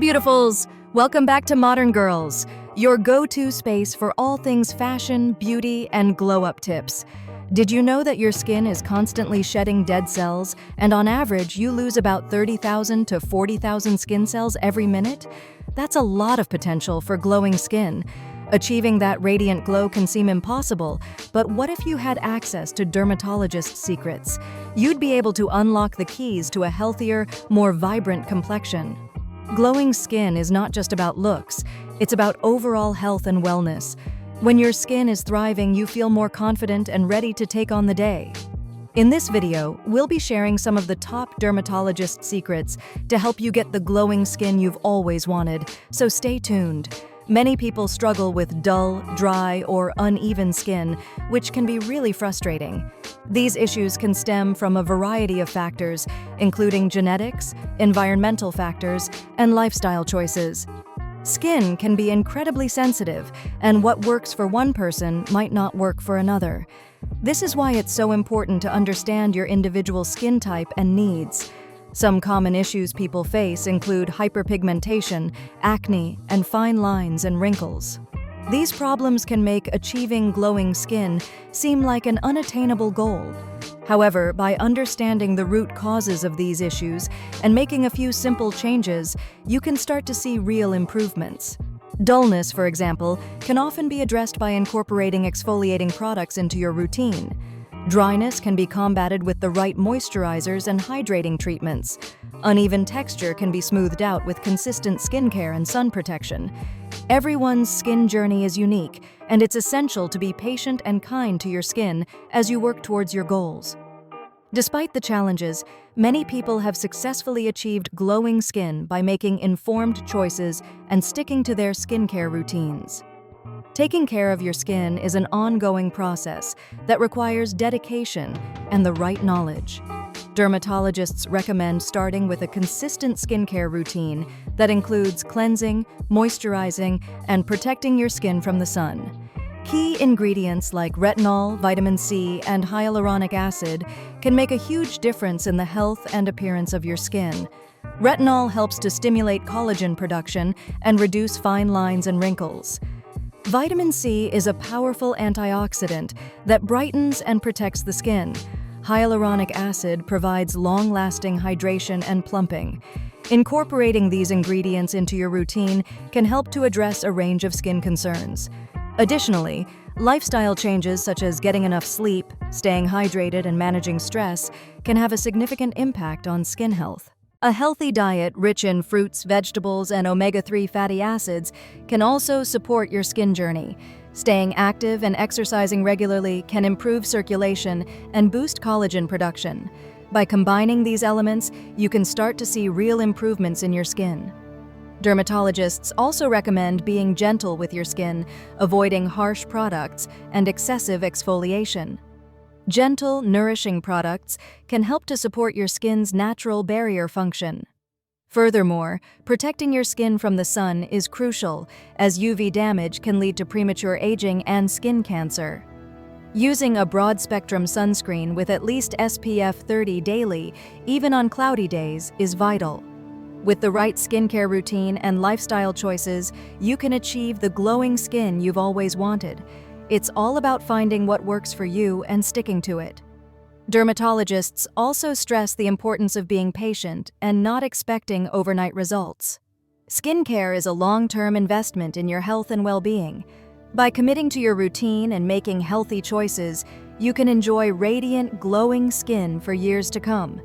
beautifuls! Welcome back to Modern Girls, your go-to space for all things fashion, beauty, and glow-up tips. Did you know that your skin is constantly shedding dead cells, and on average, you lose about 30,000 to 40,000 skin cells every minute? That's a lot of potential for glowing skin. Achieving that radiant glow can seem impossible, but what if you had access to Dermatologist secrets? You'd be able to unlock the keys to a healthier, more vibrant complexion. Glowing skin is not just about looks, it's about overall health and wellness. When your skin is thriving, you feel more confident and ready to take on the day. In this video, we'll be sharing some of the top Dermatologist secrets to help you get the glowing skin you've always wanted, so stay tuned. Many people struggle with dull, dry, or uneven skin, which can be really frustrating. These issues can stem from a variety of factors, including genetics, environmental factors, and lifestyle choices. Skin can be incredibly sensitive, and what works for one person might not work for another. This is why it's so important to understand your individual skin type and needs. Some common issues people face include hyperpigmentation, acne, and fine lines and wrinkles. These problems can make achieving glowing skin seem like an unattainable goal. However, by understanding the root causes of these issues and making a few simple changes, you can start to see real improvements. Dullness, for example, can often be addressed by incorporating exfoliating products into your routine. Dryness can be combated with the right moisturizers and hydrating treatments. Uneven texture can be smoothed out with consistent skincare and sun protection. Everyone's skin journey is unique, and it's essential to be patient and kind to your skin as you work towards your goals. Despite the challenges, many people have successfully achieved glowing skin by making informed choices and sticking to their skincare routines. Taking care of your skin is an ongoing process that requires dedication and the right knowledge. Dermatologists recommend starting with a consistent skincare routine that includes cleansing, moisturizing, and protecting your skin from the sun. Key ingredients like retinol, vitamin C, and hyaluronic acid can make a huge difference in the health and appearance of your skin. Retinol helps to stimulate collagen production and reduce fine lines and wrinkles. Vitamin C is a powerful antioxidant that brightens and protects the skin. Hyaluronic acid provides long-lasting hydration and plumping. Incorporating these ingredients into your routine can help to address a range of skin concerns. Additionally, lifestyle changes such as getting enough sleep, staying hydrated, and managing stress can have a significant impact on skin health. A healthy diet rich in fruits, vegetables, and omega-3 fatty acids can also support your skin journey. Staying active and exercising regularly can improve circulation and boost collagen production. By combining these elements, you can start to see real improvements in your skin. Dermatologists also recommend being gentle with your skin, avoiding harsh products and excessive exfoliation. Gentle, nourishing products can help to support your skin's natural barrier function. Furthermore, protecting your skin from the sun is crucial, as UV damage can lead to premature aging and skin cancer. Using a broad-spectrum sunscreen with at least SPF 30 daily, even on cloudy days, is vital. With the right skincare routine and lifestyle choices, you can achieve the glowing skin you've always wanted. It's all about finding what works for you and sticking to it. Dermatologists also stress the importance of being patient and not expecting overnight results. Skincare is a long-term investment in your health and well-being. By committing to your routine and making healthy choices, you can enjoy radiant, glowing skin for years to come.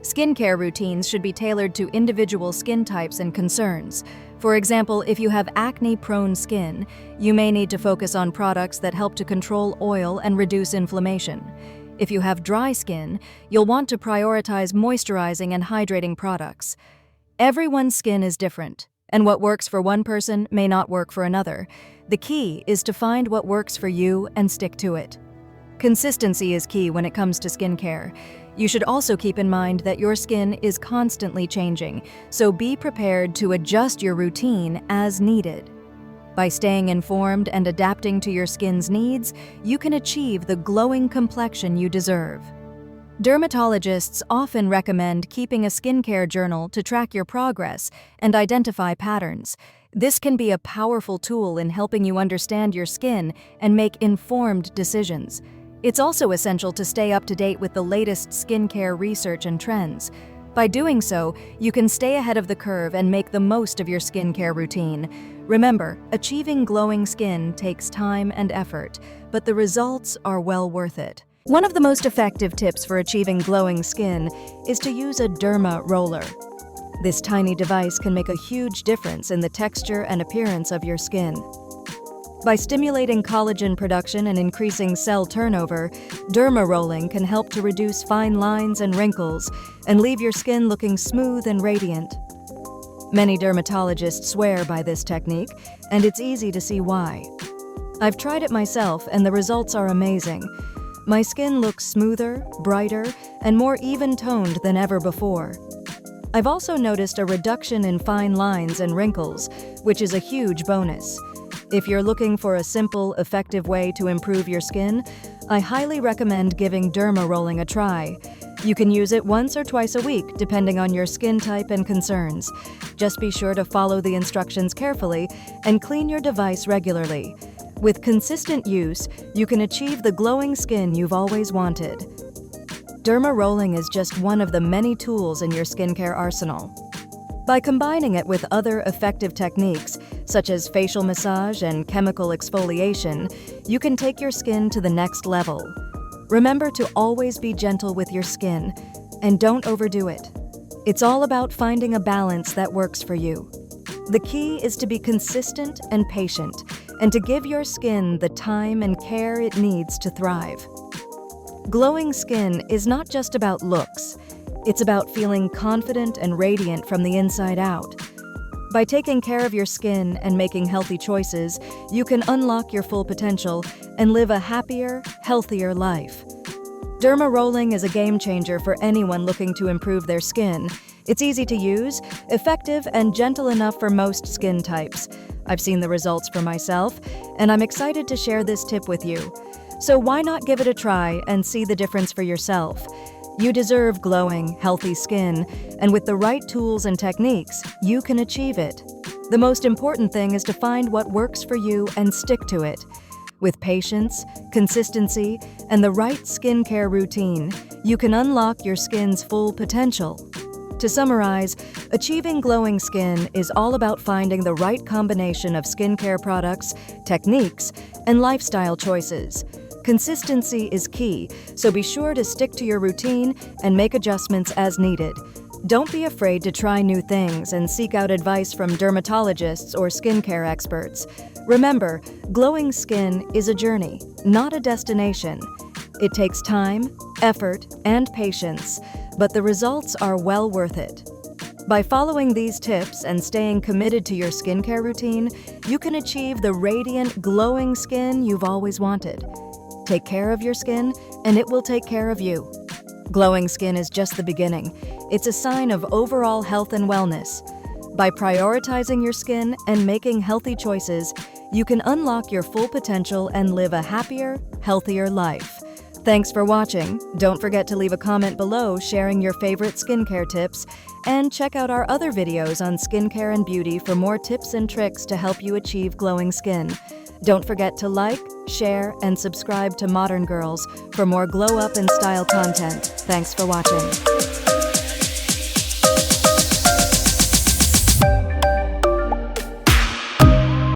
Skincare routines should be tailored to individual skin types and concerns. For example, if you have acne-prone skin, you may need to focus on products that help to control oil and reduce inflammation. If you have dry skin, you'll want to prioritize moisturizing and hydrating products. Everyone's skin is different, and what works for one person may not work for another. The key is to find what works for you and stick to it. Consistency is key when it comes to skincare. You should also keep in mind that your skin is constantly changing, so be prepared to adjust your routine as needed. By staying informed and adapting to your skin's needs, you can achieve the glowing complexion you deserve. Dermatologists often recommend keeping a skincare journal to track your progress and identify patterns. This can be a powerful tool in helping you understand your skin and make informed decisions. It's also essential to stay up to date with the latest skincare research and trends. By doing so, you can stay ahead of the curve and make the most of your skincare routine. Remember, achieving glowing skin takes time and effort, but the results are well worth it. One of the most effective tips for achieving glowing skin is to use a derma roller. This tiny device can make a huge difference in the texture and appearance of your skin. By stimulating collagen production and increasing cell turnover, derma rolling can help to reduce fine lines and wrinkles and leave your skin looking smooth and radiant. Many dermatologists swear by this technique, and it's easy to see why. I've tried it myself, and the results are amazing. My skin looks smoother, brighter, and more even-toned than ever before. I've also noticed a reduction in fine lines and wrinkles, which is a huge bonus. If you're looking for a simple, effective way to improve your skin, I highly recommend giving derma rolling a try. You can use it once or twice a week, depending on your skin type and concerns. Just be sure to follow the instructions carefully and clean your device regularly. With consistent use, you can achieve the glowing skin you've always wanted. Derma rolling is just one of the many tools in your skincare arsenal. By combining it with other effective techniques, such as facial massage and chemical exfoliation, you can take your skin to the next level. Remember to always be gentle with your skin, and don't overdo it. It's all about finding a balance that works for you. The key is to be consistent and patient, and to give your skin the time and care it needs to thrive. Glowing skin is not just about looks. It's about feeling confident and radiant from the inside out. By taking care of your skin and making healthy choices, you can unlock your full potential and live a happier, healthier life. Derma rolling is a game changer for anyone looking to improve their skin. It's easy to use, effective, and gentle enough for most skin types. I've seen the results for myself, and I'm excited to share this tip with you. So why not give it a try and see the difference for yourself? You deserve glowing, healthy skin, and with the right tools and techniques, you can achieve it. The most important thing is to find what works for you and stick to it. With patience, consistency, and the right skincare routine, you can unlock your skin's full potential. To summarize, achieving glowing skin is all about finding the right combination of skincare products, techniques, and lifestyle choices. Consistency is key, so be sure to stick to your routine and make adjustments as needed. Don't be afraid to try new things and seek out advice from dermatologists or skincare experts. Remember, glowing skin is a journey, not a destination. It takes time, effort, and patience, but the results are well worth it. By following these tips and staying committed to your skincare routine, you can achieve the radiant, glowing skin you've always wanted. Take care of your skin, and it will take care of you. Glowing skin is just the beginning. It's a sign of overall health and wellness. By prioritizing your skin and making healthy choices, you can unlock your full potential and live a happier, healthier life. Thanks for watching. Don't forget to leave a comment below sharing your favorite skincare tips, and check out our other videos on skincare and beauty for more tips and tricks to help you achieve glowing skin. Don't forget to like, share, and subscribe to Modern Girls for more glow up and style content. Thanks for watching.